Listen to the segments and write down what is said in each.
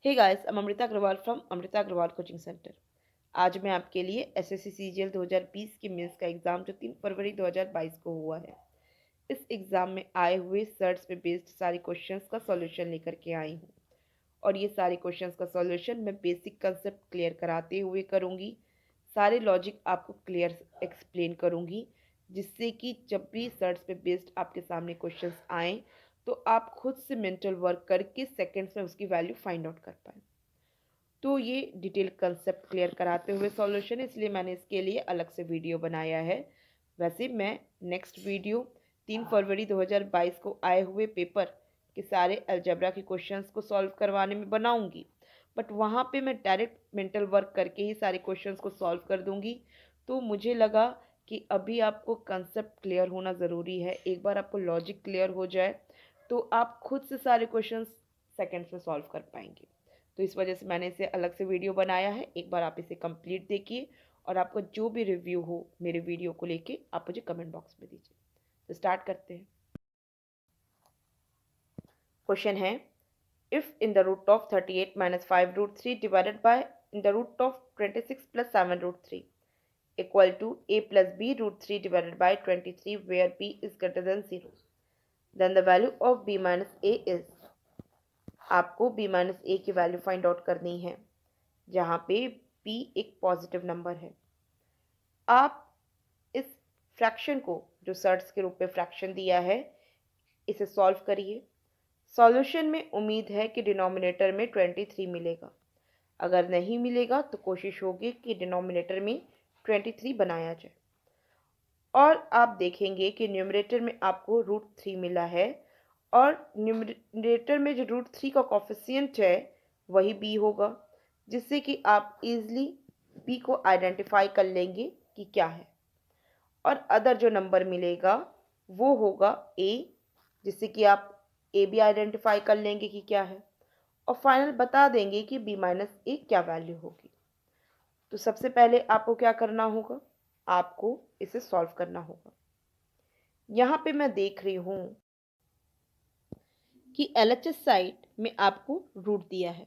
Hey guys, I'm Amrita Agarwal from Amrita Agarwal coaching centre. आज मैं आपके लिए एसएससी सीजीएल 2020 की मेंस का एग्ज़ाम जो 3 फरवरी 2022 को हुआ है, इस एग्ज़ाम में आए हुए सर्ट्स पे बेस्ड सारे क्वेश्चंस का सॉल्यूशन लेकर के आई हूँ। और ये सारे क्वेश्चंस का सॉल्यूशन मैं बेसिक कंसेप्ट क्लियर कराते हुए करूँगी। सारे लॉजिक आपको क्लियर एक्सप्लेन करूँगी, जिससे कि जब भी सर्च पे बेस्ड आपके सामने क्वेश्चंस आएँ तो आप खुद से मेंटल वर्क करके सेकंड्स में उसकी वैल्यू फाइंड आउट कर पाएँ। तो ये डिटेल कंसेप्ट क्लियर कराते हुए सॉल्यूशन है, इसलिए मैंने इसके लिए अलग से वीडियो बनाया है। वैसे मैं नेक्स्ट वीडियो 3 फरवरी 2022 को आए हुए पेपर के सारे अलजेब्रा के क्वेश्चंस को सॉल्व करवाने में बनाऊंगी, बट वहाँ पे मैं डायरेक्ट मेंटल वर्क करके ही सारे क्वेश्चंस को सॉल्व कर दूंगी। तो मुझे लगा कि अभी आपको कंसेप्ट क्लियर होना ज़रूरी है। एक बार आपको लॉजिक क्लियर हो जाए तो आप खुद से सारे क्वेश्चंस सेकंड्स में सॉल्व कर पाएंगे। तो इस वजह से मैंने इसे अलग से वीडियो बनाया है। एक बार आप इसे कंप्लीट देखिए और आपका जो भी रिव्यू हो मेरे वीडियो को लेके आप मुझे कमेंट बॉक्स में दीजिए। तो स्टार्ट करते हैं। क्वेश्चन है, if in the root of 38 minus 5 root 3 divided by in the root of 26 plus 7 root 3 equal to a plus b root 3 divided by 23 where b is greater than 0, then the value of b minus a is. आपको b minus a की value find out करनी है, जहाँ पे b एक positive number है। आप इस फ्रैक्शन को जो सर्ट्स के रूप में फ्रैक्शन दिया है, इसे सॉल्व करिए। सॉल्यूशन में उम्मीद है कि डिनोमिनेटर में 23 मिलेगा। अगर नहीं मिलेगा तो कोशिश होगी कि डिनोमिनेटर में 23 बनाया जाए। और आप देखेंगे कि न्यूमरेटर में आपको रूट 3 मिला है और न्यूमरेटर में जो रूट 3 का कॉफिशिएंट है वही b होगा, जिससे कि आप इजली b को आइडेंटिफाई कर लेंगे कि क्या है। और अदर जो नंबर मिलेगा वो होगा a, जिससे कि आप a भी आइडेंटिफाई कर लेंगे कि क्या है, और फाइनल बता देंगे कि b माइनस a क्या वैल्यू होगी। तो सबसे पहले आपको क्या करना होगा, आपको इसे सॉल्व करना होगा। यहाँ पे मैं देख रही हूँ कि एलएचएस साइड में आपको रूट दिया है,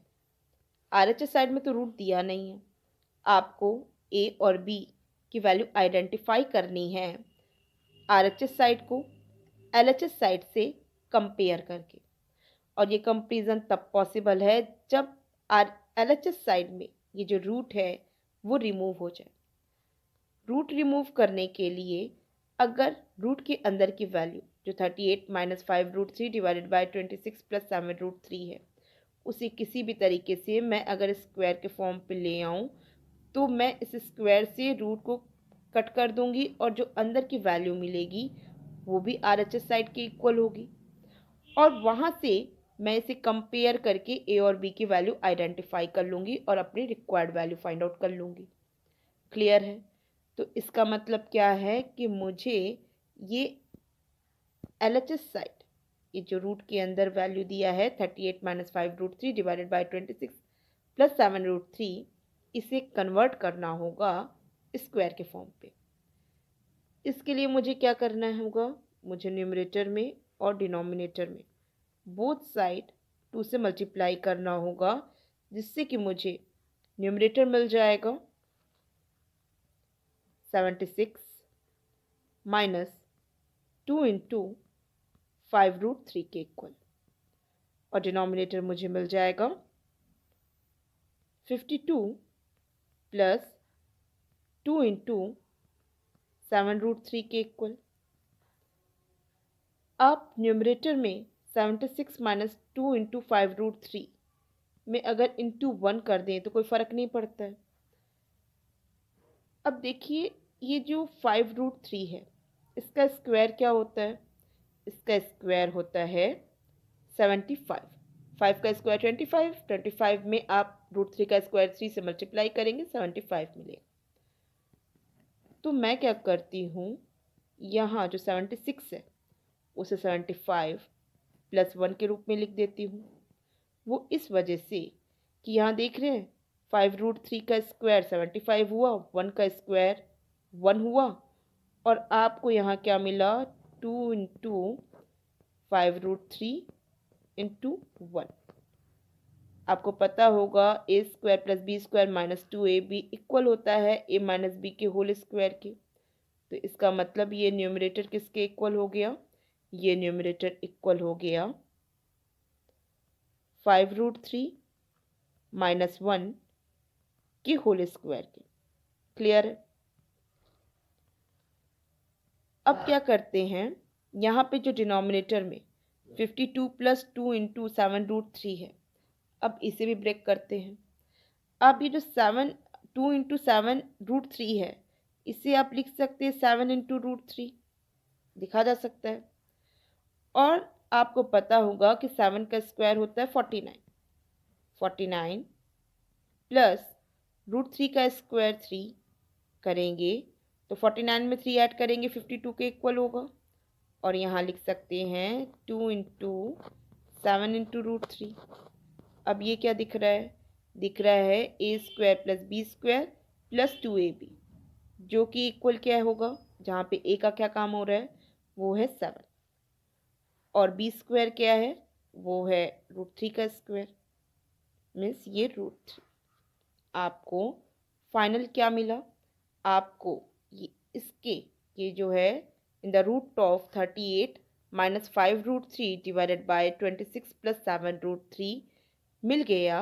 आरएचएस साइड में तो रूट दिया नहीं है। आपको ए और बी की वैल्यू आइडेंटिफाई करनी है आरएचएस साइड को एलएचएस साइड से कंपेयर करके। और ये कंपेरिजन तब पॉसिबल है जब आर एलएचएस साइड में ये जो रूट है वो रिमूव हो जाए। रूट रिमूव करने के लिए अगर रूट के अंदर की वैल्यू जो 38 minus 5 root 3 divided by 26 plus 7 root 3 है, उसे किसी भी तरीके से मैं अगर स्क्वायर के फॉर्म पे ले आऊँ तो मैं इस स्क्वायर से रूट को कट कर दूंगी और जो अंदर की वैल्यू मिलेगी वो भी आरएचएस साइड के इक्वल होगी। और वहाँ से मैं इसे कंपेयर करके ए और बी की वैल्यू आइडेंटिफाई कर लूँगी और अपनी रिक्वायर्ड वैल्यू फाइंड आउट कर लूँगी। क्लियर है? तो इसका मतलब क्या है कि मुझे ये एलएचएस साइड, ये जो रूट के अंदर वैल्यू दिया है 38 minus 5 root 3 divided by 26 plus 7 root 3, इसे कन्वर्ट करना होगा स्क्वायर के फॉर्म पे। इसके लिए मुझे क्या करना होगा, मुझे न्यूमरेटर में और डिनोमिनेटर में बोथ साइड 2 से मल्टीप्लाई करना होगा, जिससे कि मुझे न्यूमरेटर मिल जाएगा 76 माइनस 2 इंटू 5 रूट 3 के इक्वल, और डिनोमिनेटर मुझे मिल जाएगा 52 प्लस 2 इंटू 7 रूट 3 के इक्वल। आप न्यूमरेटर में 76 माइनस 2 इंटू 5 रूट 3 में अगर इंटू 1 कर दें तो कोई फ़र्क नहीं पड़ता है। अब देखिए, ये जो 5 रूट 3 है इसका स्क्वायर क्या होता है, इसका स्क्वायर होता है 75। 5 का स्क्वायर 25, 25 में आप रूट 3 का स्क्वायर 3 से मल्टीप्लाई करेंगे 75 मिलेगा। तो मैं क्या करती हूँ, यहाँ जो 76 है उसे 75 प्लस 1 के रूप में लिख देती हूँ। वो इस वजह से कि यहाँ देख रहे हैं 5 रूट 3 का स्क्वायर 75 हुआ, 1 का स्क्वायर 1 हुआ, और आपको यहाँ क्या मिला 2 इंटू 5 रूट 3 इंटू 1। आपको पता होगा a square plus b square minus 2ab equal होता है a माइनस बी के होल स्क्वायर के। तो इसका मतलब ये न्यूमरेटर किसके इक्वल हो गया? ये न्यूमरेटर इक्वल हो गया 5√3 माइनस 1 के होल स्क्वायर के। क्लियर है? अब क्या करते हैं, यहाँ पे जो डिनोमिनेटर में 52 प्लस 2 इंटू 7√3 है, अब इसे भी ब्रेक करते हैं। अब ये जो 2 इंटू 7√3 है, इसे आप लिख सकते हैं 7 इंटू √3, लिखा जा सकता है। और आपको पता होगा कि 7 का स्क्वायर होता है 49 प्लस √3 का स्क्वायर 3 करेंगे तो 49 में 3 ऐड करेंगे 52 के इक्वल होगा। और यहाँ लिख सकते हैं 2 इंटू 7 इंटू √3। अब ये क्या दिख रहा है? दिख रहा है a square plus b square plus 2ab, जो कि इक्वल क्या होगा? जहाँ पे ए का क्या काम हो रहा है? वो है 7, और बी स्क्वायर क्या है? वो है √3 का स्क्वायर, मीन्स ये √3। आपको फाइनल क्या मिला? आपको ये जो है in the root of 38 minus 5√3 divided by 26 plus 7√3 मिल गया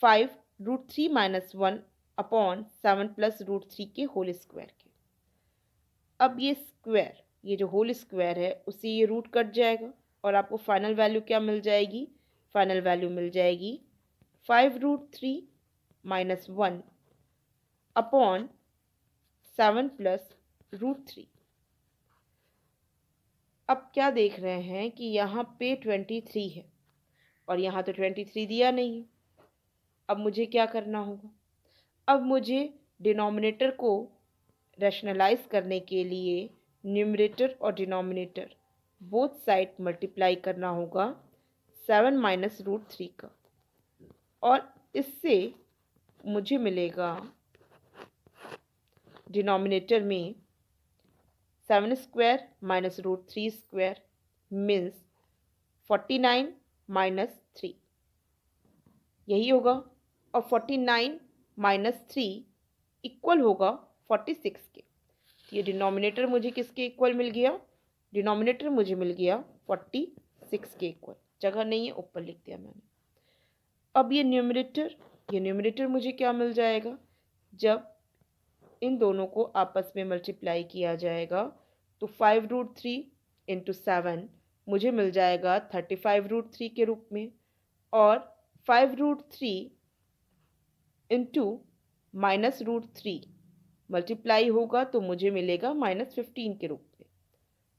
5√3 माइनस 1 अपॉन 7 प्लस √3 के होल स्क्वायर के। अब ये स्क्वायर, ये जो होल स्क्वायर है उससे ये रूट कट जाएगा और आपको फाइनल वैल्यू क्या मिल जाएगी? फाइनल वैल्यू मिल जाएगी 5√3 माइनस 1 अपॉन 7 प्लस √3। अब क्या देख रहे हैं कि यहाँ पे 23 है और यहाँ तो 23 दिया नहीं है। अब मुझे क्या करना होगा? अब मुझे डिनोमिनेटर को रैशनलाइज करने के लिए न्यूमरेटर और डिनोमिनेटर बोथ साइड मल्टीप्लाई करना होगा 7 माइनस √3 का, और इससे मुझे मिलेगा डिनोमिनेटर में 7 square minus √3 square means 49 minus 3, यही होगा। और 49 माइनस 3 इक्वल होगा 46 के। ये डिनोमिनेटर मुझे किसके इक्वल मिल गया? डिनोमिनेटर मुझे मिल गया 46 के इक्वल। जगह नहीं है, ऊपर लिख दिया मैंने। अब ये न्यूमरेटर मुझे क्या मिल जाएगा? जब इन दोनों को आपस में मल्टीप्लाई किया जाएगा तो 5√3 इंटू 7 मुझे मिल जाएगा 35√3 के रूप में, और 5√3 इंटू माइनस √3 मल्टीप्लाई होगा तो मुझे मिलेगा -15 के रूप में,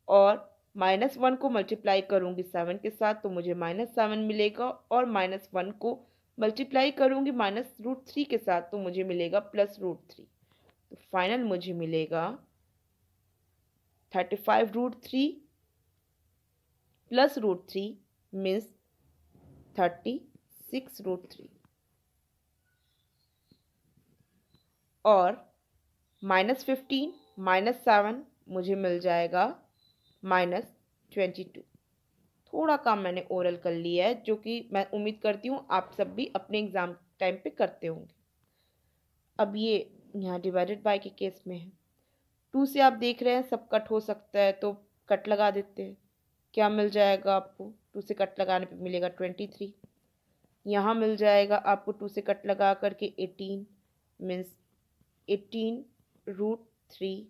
और -1 को मल्टीप्लाई करूँगी 7 के साथ तो मुझे -7 मिलेगा, और -1 को मल्टीप्लाई करूँगी -√3 के साथ तो मुझे मिलेगा +√3। तो फाइनल मुझे मिलेगा 35√3 प्लस √3 मीन्स 36√3, और -15 -7 मुझे मिल जाएगा -22। थोड़ा काम मैंने ओरल कर लिया है, जो कि मैं उम्मीद करती हूँ आप सब भी अपने एग्ज़ाम टाइम पे करते होंगे। अब ये यहाँ डिवाइडेड बाय के केस में है, 2 से आप देख रहे हैं सब कट हो सकता है तो कट लगा देते हैं। क्या मिल जाएगा आपको? 2 से कट लगाने पे मिलेगा 23। यहाँ मिल जाएगा आपको 2 से कट लगा करके 18 मीन्स 18√3,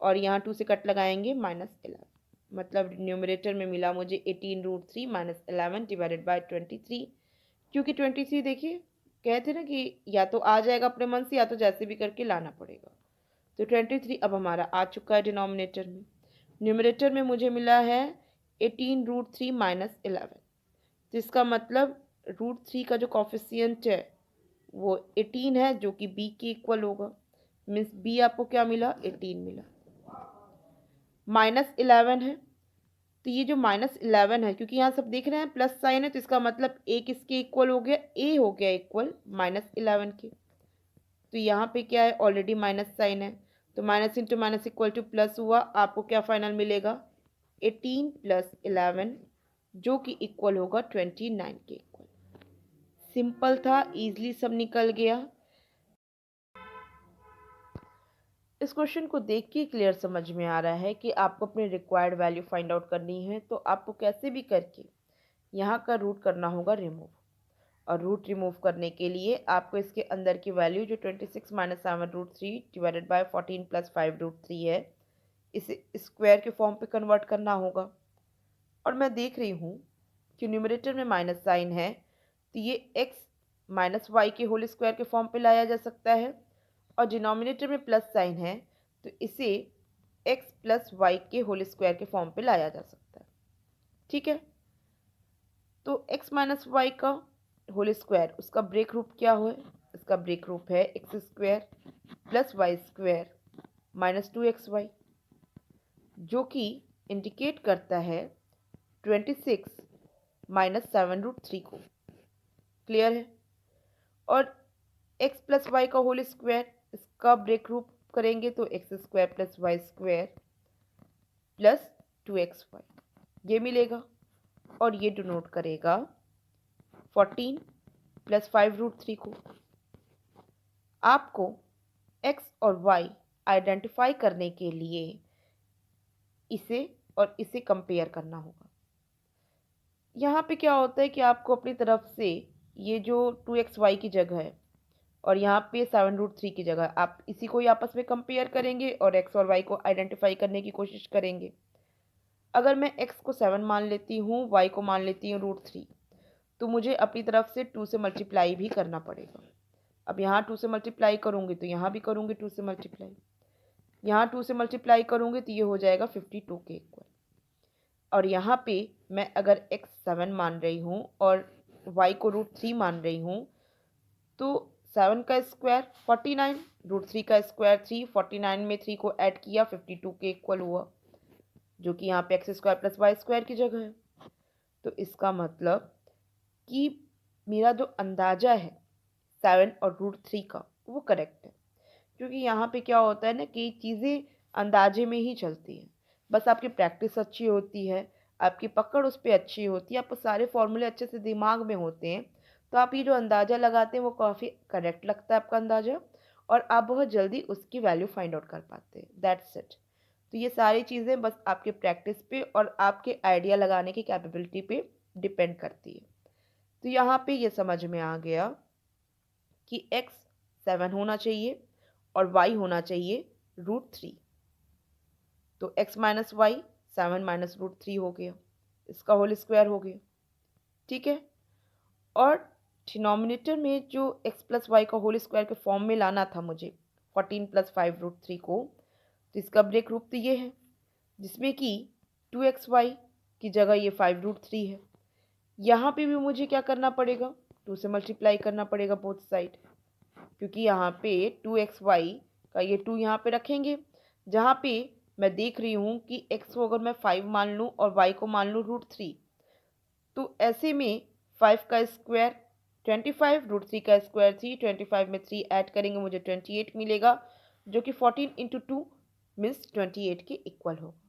और यहाँ 2 से कट लगाएंगे -11। मतलब न्यूमरेटर में मिला मुझे 18√3 -11 डिवाइडेड बाय 23। क्योंकि 23 देखिए कहते ना कि या तो आ जाएगा अपने मन से, या तो जैसे भी करके लाना पड़ेगा। तो 23 अब हमारा आ चुका है डिनोमिनेटर में। न्यूमरेटर में मुझे मिला है 18√3 -11, तो इसका मतलब √3 का जो कॉफिशिएंट है वो 18 है, जो कि b के इक्वल होगा। मीन्स b आपको क्या मिला? 18 मिला। -11 है, तो ये जो -11 है, क्योंकि यहाँ सब देख रहे हैं प्लस साइन है, तो इसका मतलब a किसके इक्वल हो गया? a हो गया इक्वल -11 के। तो यहाँ पे क्या है? ऑलरेडी माइनस साइन है, तो minus into minus equal two plus हुआ। आपको क्या फाइनल मिलेगा? 18 प्लस 11 जो कि इक्वल होगा 29 के इक्वल। सिंपल था, इजीली सब निकल गया। इस क्वेश्चन को देख के क्लियर समझ में आ रहा है कि आपको अपनी रिक्वायर्ड वैल्यू फाइंड आउट करनी है, तो आपको कैसे भी करके यहाँ का रूट करना होगा रिमूव। और रूट रिमूव करने के लिए आपको इसके अंदर की वैल्यू जो 26 माइनस 7√3 डिवाइडेड बाय 14 प्लस 5√3 है, इसे स्क्वायर के फॉर्म पे कन्वर्ट करना होगा। और मैं देख रही हूँ कि न्यूमरेटर में माइनस साइन है, तो ये x माइनस वाई के होल स्क्वायर के फॉर्म पे लाया जा सकता है। और डिनोमिनेटर में प्लस साइन है, तो इसे x प्लस वाई के होल स्क्वायर के फॉर्म पे लाया जा सकता है। ठीक है, तो x माइनस वाई का होल स्क्वायर, उसका ब्रेक रूप क्या हो, इसका ब्रेक रूप है x square plus y square minus 2xy, जो कि इंडिकेट करता है 26 माइनस 7√3 को। क्लियर है। और x प्लस वाई का होल स्क्वायर, इसका ब्रेक रूप करेंगे तो x square plus y square plus 2xy, ये मिलेगा। और ये डिनोट करेगा 14 प्लस 5√3 को। आपको x और y आइडेंटिफाई करने के लिए इसे और इसे कंपेयर करना होगा। यहाँ पे क्या होता है कि आपको अपनी तरफ से ये जो 2xy की जगह है और यहाँ पे 7√3 की जगह, आप इसी को ही आपस में कंपेयर करेंगे और x और y को आइडेंटिफाई करने की कोशिश करेंगे। अगर मैं x को 7 मान लेती हूँ, y को मान लेती हूँ √3, तो मुझे अपनी तरफ से 2 से मल्टीप्लाई भी करना पड़ेगा। अब यहाँ 2 से मल्टीप्लाई करूँगी तो यहाँ भी करूँगी 2 से मल्टीप्लाई, यहाँ 2 से मल्टीप्लाई करूँगी तो ये हो जाएगा 52 के इक्वल। और यहाँ पे मैं अगर x 7 मान रही हूँ और y को √3 मान रही हूँ, तो 7 का स्क्वायर 49, √3 का स्क्वायर 3, 49 में 3 को ऐड किया 52 के इक्वल हुआ, जो कि यहाँ पे x square plus y square की जगह है। तो इसका मतलब कि मेरा जो अंदाज़ा है 7 और √3 का, वो करेक्ट है। क्योंकि यहाँ पे क्या होता है ना कि चीज़ें अंदाजे में ही चलती हैं, बस आपकी प्रैक्टिस अच्छी होती है, आपकी पकड़ उस पर अच्छी होती है, आपको सारे फॉर्मूले अच्छे से दिमाग में होते हैं, तो आप ये जो अंदाज़ा लगाते हैं वो काफ़ी करेक्ट लगता है आपका अंदाज़ा, और आप बहुत जल्दी उसकी वैल्यू फाइंड आउट कर पाते हैं। That's it. तो ये सारी चीज़ें बस आपके प्रैक्टिस पे और आपके आइडिया लगाने की कैपेबिलिटी पे डिपेंड करती है। तो यहाँ पे ये समझ में आ गया कि x 7 होना चाहिए और y होना चाहिए √3। तो x माइनस वाई 7 माइनस √3 हो गया, इसका होल स्क्वायर हो गया। ठीक है। और डिनोमिनेटर में जो x प्लस वाई का होल स्क्वायर के फॉर्म में लाना था मुझे 14 प्लस 5√3 को, तो इसका ब्रेक रूप तो ये है, जिसमें कि 2xy की जगह ये 5√3 है। यहाँ पे भी मुझे क्या करना पड़ेगा, 2 से मल्टीप्लाई करना पड़ेगा बोथ साइड, क्योंकि यहाँ पे 2xy का ये 2 यहाँ पे रखेंगे, जहाँ पे मैं देख रही हूँ कि x को अगर मैं 5 मान लूँ और y को मान लूँ √3, तो ऐसे में 5 का स्क्वायर 25, √3 का स्क्वायर 3, 25 में 3 ऐड करेंगे मुझे 28 मिलेगा, जो कि 14 इंटू 2 मीन्स 28 के इक्वल होगा।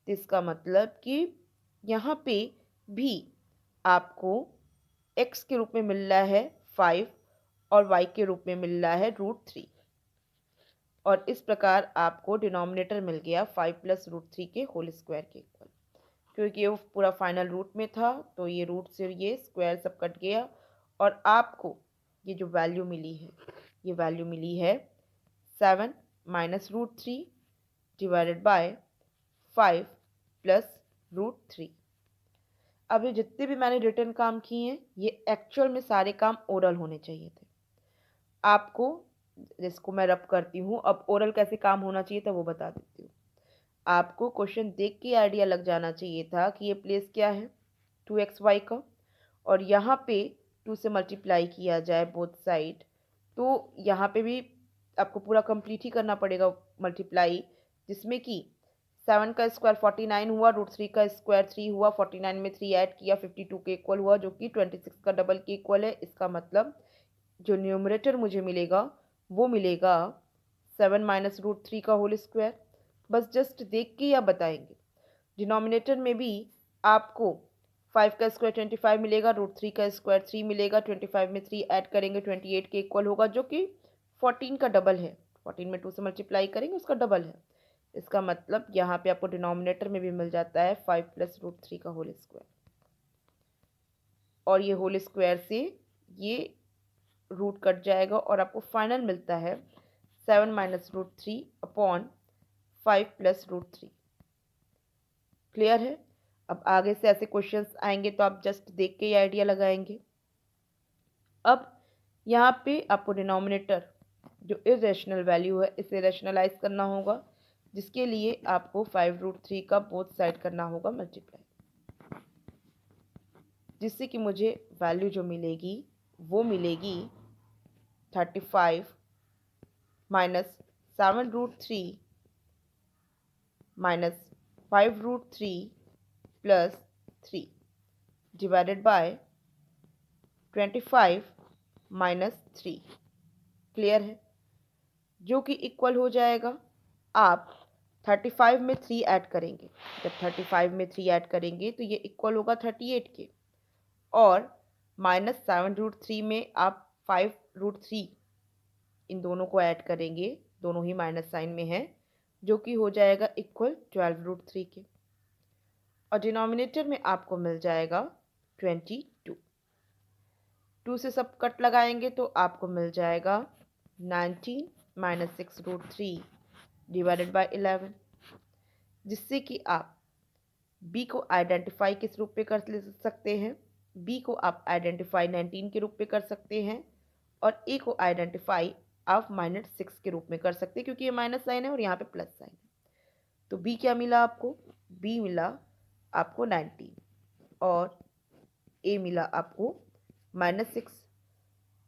तो इसका मतलब कि यहाँ पे भी आपको x के रूप में मिल रहा है 5 और y के रूप में मिल रहा है √3, और इस प्रकार आपको डिनोमिनेटर मिल गया 5 प्लस √3 के होल स्क्वायर के इक्वल। क्योंकि ये पूरा फाइनल रूट में था, तो ये रूट से ये स्क्वायर सब कट गया, और आपको ये जो वैल्यू मिली है, ये वैल्यू मिली है 7 माइनस √3 डिवाइडेड बाय 5 प्लस √3। अब ये जितने भी मैंने रिटर्न काम किए हैं, ये एक्चुअल में सारे काम ओरल होने चाहिए थे। आपको, जिसको मैं रब करती हूँ, अब ओरल कैसे काम होना चाहिए था वो बता देती हूँ। आपको क्वेश्चन देख के आइडिया लग जाना चाहिए था कि ये प्लेस क्या है 2xy का, और यहाँ पे 2 से मल्टीप्लाई किया जाए बोथ साइड, तो यहाँ पे भी आपको पूरा कंप्लीट ही करना पड़ेगा मल्टीप्लाई, जिसमें कि 7 का स्क्वायर 49 हुआ, √3 का स्क्वायर 3 हुआ, 49 में 3 ऐड किया 52 के इक्वल हुआ, जो कि 26 का डबल के इक्वल है। इसका मतलब जो न्यूमरेटर मुझे मिलेगा वो मिलेगा 7 माइनस √3 का होल स्क्वायर। बस जस्ट देख के या बताएंगे। डिनोमिनेटर में भी आपको 5 का स्क्वायर 25 मिलेगा, √3 का स्क्वायर 3 मिलेगा, 25 में 3 ऐड करेंगे 28 के इक्वल होगा, जो कि 14 का डबल है। 14 में 2 से मल्टीप्लाई करेंगे उसका डबल है। इसका मतलब यहाँ पे आपको डिनोमिनेटर में भी मिल जाता है 5 प्लस √3 का होल स्क्वायर, और ये होल स्क्वायर से ये रूट कट जाएगा और आपको फाइनल मिलता है 7 माइनस √3 अपॉन 5 प्लस √3। क्लियर है? अब आगे से ऐसे क्वेश्चंस आएंगे तो आप जस्ट देख के ही आइडिया लगाएंगे। अब यहाँ पे आपको डिनोमिनेटर जो इरेशनल वैल्यू है इसे रैशनलाइज करना होगा, जिसके लिए आपको 5√3 का बोथ साइड करना होगा मल्टीप्लाई, जिससे कि मुझे वैल्यू जो मिलेगी वो मिलेगी 35 minus 7√3 minus 5√3 plus 3 divided bye 25 minus 3। Clear है? जो कि इक्वल हो जाएगा, आप 35 में 3 ऐड करेंगे, जब 35 में 3 ऐड करेंगे तो ये इक्वल होगा 38 के, और माइनस 7√3 में आप 5√3 इन दोनों को ऐड करेंगे, दोनों ही माइनस साइन में है, जो कि हो जाएगा इक्वल 12√3 के, और डिनोमिनेटर में आपको मिल जाएगा 22। 2 से सब कट लगाएंगे तो आपको मिल जाएगा 19 माइनस 6√3 डिवाइडेड बाय 11, जिससे कि आप b को आइडेंटिफाई किस रूप में कर सकते हैं? b को आप आइडेंटिफाई 19 के रूप में कर सकते हैं, और a को आइडेंटिफाई आप -6 के रूप में कर सकते हैं, क्योंकि ये माइनस साइन है और यहाँ पे प्लस साइन है। तो b क्या मिला आपको? b मिला आपको 19 और a मिला आपको -6।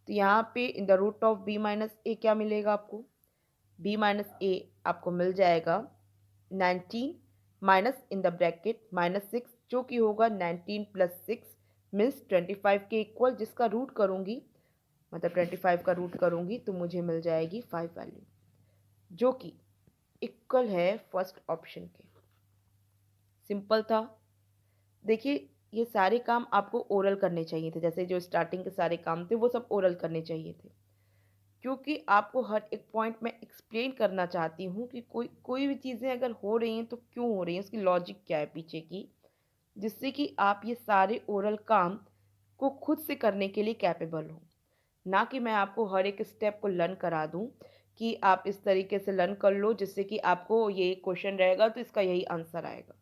तो यहाँ पे in the root of b minus a क्या मिलेगा आपको? b माइनस ए आपको मिल जाएगा 19 माइनस इन द ब्रैकेट -6, जो कि होगा 19 प्लस 6 मीन्स 25 के इक्वल, जिसका रूट करूँगी, मतलब 25 का रूट करूँगी तो मुझे मिल जाएगी 5 वैल्यू, जो कि इक्वल है फर्स्ट ऑप्शन के। सिंपल था। देखिए, ये सारे काम आपको ओरल करने चाहिए थे, जैसे जो स्टार्टिंग के सारे काम थे वो सब ओरल करने चाहिए थे, क्योंकि आपको हर एक पॉइंट में एक्सप्लेन करना चाहती हूँ कि कोई भी चीज़ें अगर हो रही हैं तो क्यों हो रही हैं, उसकी लॉजिक क्या है पीछे की, जिससे कि आप ये सारे ओरल काम को खुद से करने के लिए कैपेबल हो, ना कि मैं आपको हर एक स्टेप को लर्न करा दूँ कि आप इस तरीके से लर्न कर लो जिससे कि आपको ये क्वेश्चन रहेगा तो इसका यही आंसर आएगा,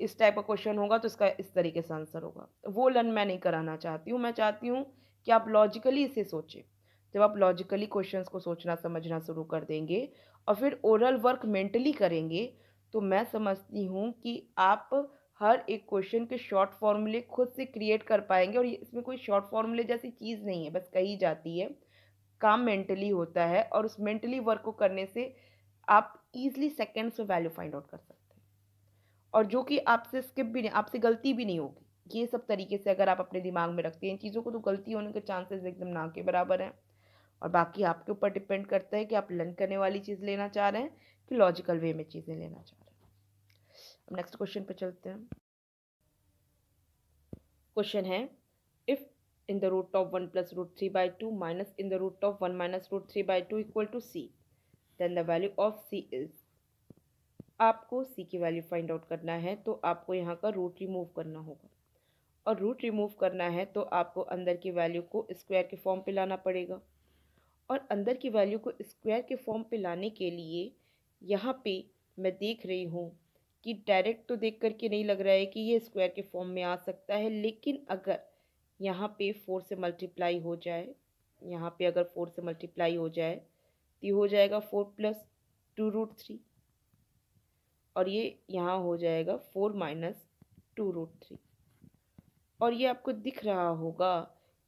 इस टाइप का क्वेश्चन होगा तो इसका इस तरीके से आंसर होगा। वो लर्न मैं नहीं कराना चाहती हूँ। मैं चाहती हूँ कि आप लॉजिकली इसे सोचें। जब आप लॉजिकली क्वेश्चंस को सोचना समझना शुरू कर देंगे और फिर ओरल वर्क मेंटली करेंगे, तो मैं समझती हूँ कि आप हर एक क्वेश्चन के शॉर्ट फॉर्मूले खुद से क्रिएट कर पाएंगे, और इसमें कोई शॉर्ट फॉर्मूले जैसी चीज़ नहीं है, बस कही जाती है। काम मेंटली होता है, और उस मेंटली वर्क को करने से आप ईजिली सेकेंड्स में वैल्यू फाइंड आउट कर सकते हैं, और जो कि आपसे स्किप भी नहीं, आपसे गलती भी नहीं होगी। ये सब तरीके से अगर आप अपने दिमाग में रखते हैं इन चीज़ों को, तो गलती होने के चांसेस एकदम ना के बराबर हैं। और बाकी आपके ऊपर डिपेंड करता है कि आप लर्न करने वाली चीज़ लेना चाह रहे हैं कि लॉजिकल वे में चीज़ें लेना चाह रहे हैं। अब नेक्स्ट क्वेश्चन पे चलते हैं। क्वेश्चन है, if in the root of 1 plus √3/2 minus in the root of 1 minus √3/2 equal to c, then the value of c is. आपको c की वैल्यू फाइंड आउट करना है तो आपको यहाँ का रूट रिमूव करना होगा, और रूट रिमूव करना है तो आपको अंदर की वैल्यू को स्क्वायर के फॉर्म पे लाना पड़ेगा, और अंदर की वैल्यू को स्क्वायर के फॉर्म पे लाने के लिए यहाँ पे मैं देख रही हूँ कि डायरेक्ट तो देख करके नहीं लग रहा है कि ये स्क्वायर के फॉर्म में आ सकता है, लेकिन अगर यहाँ पे 4 से मल्टीप्लाई हो जाए, यहाँ पे अगर 4 से मल्टीप्लाई हो जाए तो ये हो जाएगा 4 प्लस 2√3, और ये यहाँ हो जाएगा 4 माइनस 2√3, और ये आपको दिख रहा होगा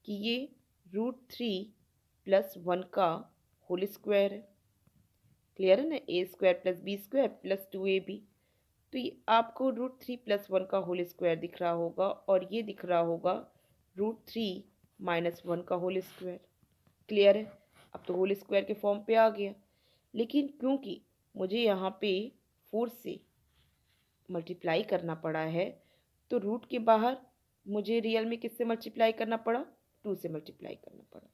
कि ये √3 प्लस 1 का होल स्क्वायर है। क्लियर है ना? A square plus b square plus 2ab, तो ये आपको √3 प्लस 1 का होल स्क्वायर दिख रहा होगा, और ये दिख रहा होगा √3 माइनस 1 का होल स्क्वायर। क्लियर है? अब तो होल स्क्वायर के फॉर्म पे आ गया, लेकिन क्योंकि मुझे यहाँ पे 4 से मल्टीप्लाई करना पड़ा है, तो रूट के बाहर मुझे रियल में किससे मल्टीप्लाई करना पड़ा, 2 से मल्टीप्लाई करना पड़ा।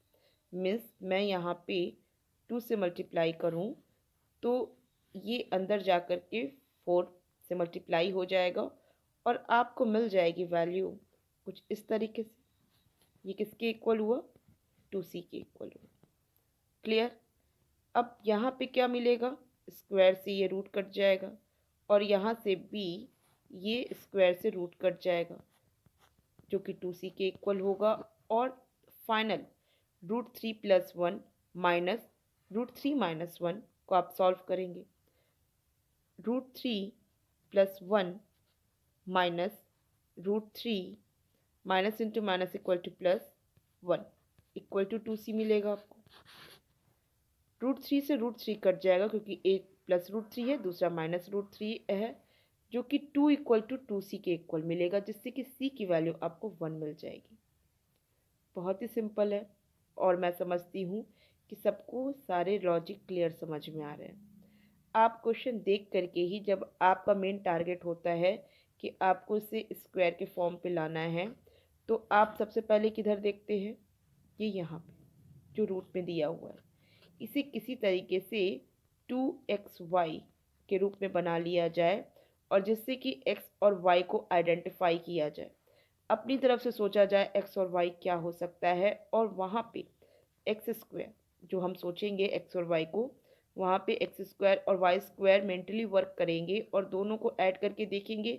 मीन्स मैं यहाँ पे 2 से मल्टीप्लाई करूँ तो ये अंदर जा कर के 4 से मल्टीप्लाई हो जाएगा और आपको मिल जाएगी वैल्यू कुछ इस तरीके से। ये किसके इक्वल हुआ, 2c के इक्वल हुआ। क्लियर। अब यहाँ पे क्या मिलेगा, स्क्वायर से ये रूट कट जाएगा और यहाँ से भी ये स्क्वायर से रूट कट जाएगा जो कि 2c के इक्वल होगा। और फाइनल √3 + 1 माइनस √3 - 1 को आप सॉल्व करेंगे। √3 + 1 minus √3 minus into minus equal to +1 equal to 2c मिलेगा आपको। √3 से √3 कट जाएगा क्योंकि एक +√3 है, दूसरा -√3 है, जो कि 2 इक्वल टू 2c के इक्वल मिलेगा, जिससे कि c की वैल्यू आपको 1 मिल जाएगी। बहुत ही सिंपल है और मैं समझती हूँ कि सबको सारे लॉजिक क्लियर समझ में आ रहे हैं। आप क्वेश्चन देख करके ही, जब आपका मेन टारगेट होता है कि आपको इसे स्क्वायर के फॉर्म पे लाना है, तो आप सबसे पहले किधर देखते हैं, ये यहाँ पे जो रूट में दिया हुआ है, इसे किसी तरीके से 2xy के रूप में बना लिया जाए और जिससे कि x और y को आइडेंटिफाई किया जाए। अपनी तरफ से सोचा जाए x और y क्या हो सकता है और वहाँ पे एक्स स्क्वायर जो हम सोचेंगे x और y को, वहाँ पे एक्स स्क्वायर और वाई स्क्वायर मेंटली वर्क करेंगे और दोनों को ऐड करके देखेंगे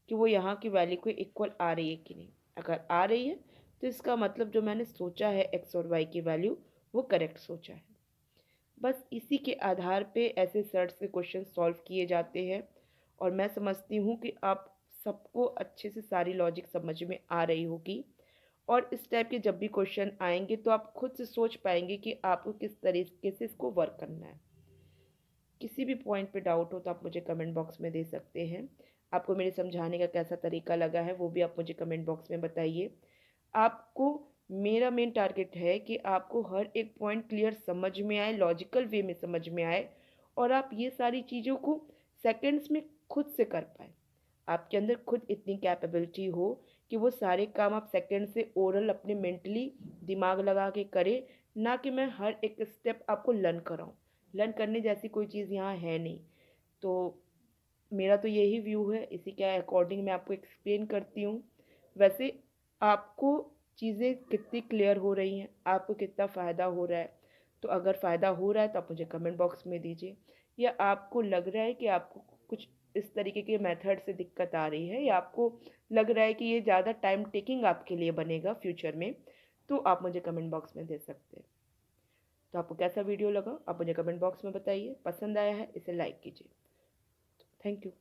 कि वो यहाँ की वैल्यू को इक्वल आ रही है कि नहीं। अगर आ रही है तो इसका मतलब जो मैंने सोचा है एक्स और वाई की वैल्यू, वो करेक्ट सोचा है। बस इसी के आधार पे ऐसे सर्च से क्वेश्चन सॉल्व किए जाते हैं और मैं समझती हूँ कि आप सबको अच्छे से सारी लॉजिक समझ में आ रही होगी और इस टाइप के जब भी क्वेश्चन आएंगे तो आप खुद से सोच पाएंगे कि आपको किस तरीके से इसको वर्क करना है। किसी भी पॉइंट पे डाउट हो तो आप मुझे कमेंट बॉक्स में दे सकते हैं। आपको मेरे समझाने का कैसा तरीका लगा है वो भी आप मुझे कमेंट बॉक्स में बताइए। आपको, मेरा मेन टारगेट है कि आपको हर एक पॉइंट क्लियर समझ में आए, लॉजिकल वे में समझ में आए और आप ये सारी चीज़ों को सेकंड्स में खुद से कर पाए। आपके अंदर खुद इतनी कैपेबिलिटी हो कि वो सारे काम आप सेकंड से ओरल अपने मेंटली दिमाग लगा के करें, ना कि मैं हर एक स्टेप आपको लर्न कराऊँ। लर्न करने जैसी कोई चीज़ यहाँ है नहीं। तो मेरा तो यही व्यू है, इसी के अकॉर्डिंग मैं आपको एक्सप्लेन करती हूँ। वैसे आपको चीज़ें कितनी क्लियर हो रही हैं, आपको कितना फ़ायदा हो रहा है, तो अगर फ़ायदा हो रहा है तो आप मुझे कमेंट बॉक्स में दीजिए। या आपको लग रहा है कि आपको कुछ इस तरीके के मेथड से दिक्कत आ रही है या आपको लग रहा है कि ये ज़्यादा टाइम टेकिंग आपके लिए बनेगा फ्यूचर में, तो आप मुझे कमेंट बॉक्स में दे सकते हैं। तो आपको कैसा वीडियो लगा आप मुझे कमेंट बॉक्स में बताइए। पसंद आया है इसे लाइक कीजिए। Thank you.